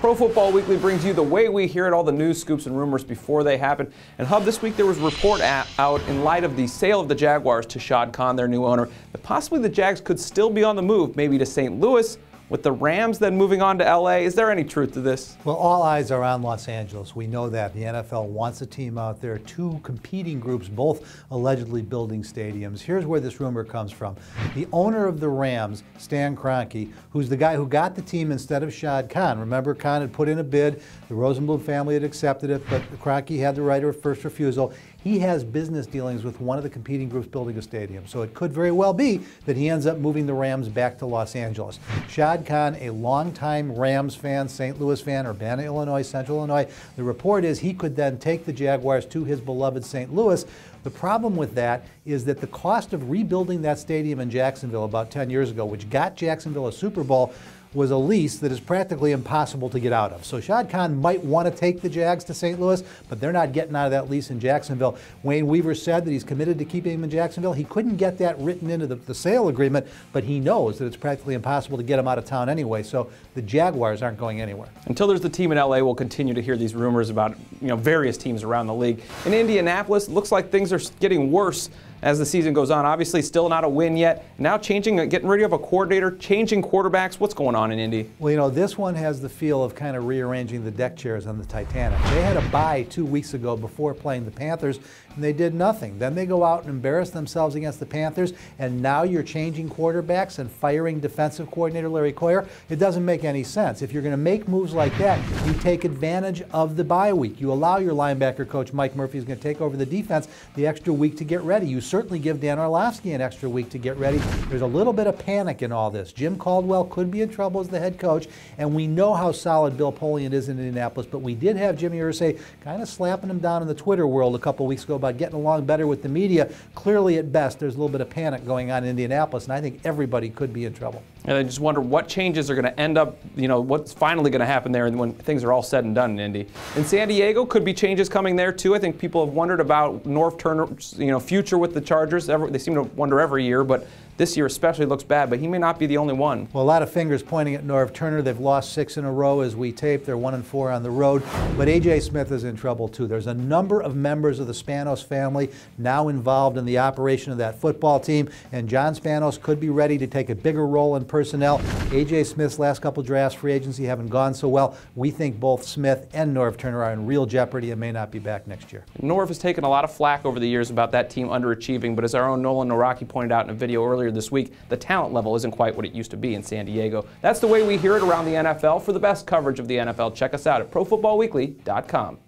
Pro Football Weekly brings you the way we hear it, all the news, scoops, and rumors before they happen. And Hub, this week there was a report out in light of the sale of the Jaguars to Shahid Khan, their new owner, that possibly the Jags could still be on the move, maybe to St. Louis, with the Rams then moving on to LA. Is there any truth to this? Well, all eyes are on Los Angeles. We know that. The NFL wants a team out there. Two competing groups, both allegedly building stadiums. Here's where this rumor comes from. The owner of the Rams, Stan Kroenke, who's the guy who got the team instead of Shahid Khan. Remember, Khan had put in a bid. The Rosenblum family had accepted it, but Kroenke had the right of first refusal. He has business dealings with one of the competing groups building a stadium. So it could very well be that he ends up moving the Rams back to Los Angeles. Shahid Khan, a longtime Rams fan, St. Louis fan, Urbana, Illinois, Central Illinois. The report is he could then take the Jaguars to his beloved St. Louis. The problem with that is that the cost of rebuilding that stadium in Jacksonville about 10 years ago, which got Jacksonville a Super Bowl, was a lease that is practically impossible to get out of. So Shahid Khan might want to take the Jags to St. Louis, but they're not getting out of that lease in Jacksonville. Wayne Weaver said that he's committed to keeping him in Jacksonville. He couldn't get that written into the sale agreement, but he knows that it's practically impossible to get him out of town anyway. So the Jaguars aren't going anywhere. Until there's the team in LA, we'll continue to hear these rumors about various teams around the league. In Indianapolis, it looks like things are getting worse as the season goes on. Obviously, still not a win yet. Now getting rid of a coordinator, changing quarterbacks. What's going on in Indy? Well, this one has the feel of kind of rearranging the deck chairs on the Titanic. They had a bye 2 weeks ago before playing the Panthers, and they did nothing. Then they go out and embarrass themselves against the Panthers, and now you're changing quarterbacks and firing defensive coordinator Larry Coyer. It doesn't make any sense. If you're going to make moves like that, you take advantage of the bye week. You allow your linebacker coach, Mike Murphy, who's going to take over the defense, the extra week to get ready. You certainly give Dan Orlovsky an extra week to get ready. There's a little bit of panic in all this. Jim Caldwell could be in trouble as the head coach, and we know how solid Bill Polian is in Indianapolis, but we did have Jimmy Irsay kind of slapping him down in the Twitter world a couple weeks ago about getting along better with the media. Clearly, at best, there's a little bit of panic going on in Indianapolis, and I think everybody could be in trouble. And I just wonder what changes are going to end up, what's finally going to happen there when things are all said and done in Indy. In San Diego, could be changes coming there too. I think people have wondered about Norv Turner's, future with the Chargers. They seem to wonder every year, but this year especially looks bad, but he may not be the only one. Well, a lot of fingers pointing at Norv Turner. They've lost 6 in a row as we tape. They're 1-4 on the road. But A.J. Smith is in trouble too. There's a number of members of the Spanos family now involved in the operation of that football team, and John Spanos could be ready to take a bigger role in personnel. A.J. Smith's last couple drafts, free agency, haven't gone so well. We think both Smith and Norv Turner are in real jeopardy and may not be back next year. Norv has taken a lot of flack over the years about that team underachieving, but as our own Nolan Naraki pointed out in a video earlier this week, the talent level isn't quite what it used to be in San Diego. That's the way we hear it around the NFL. For the best coverage of the NFL, check us out at ProFootballWeekly.com.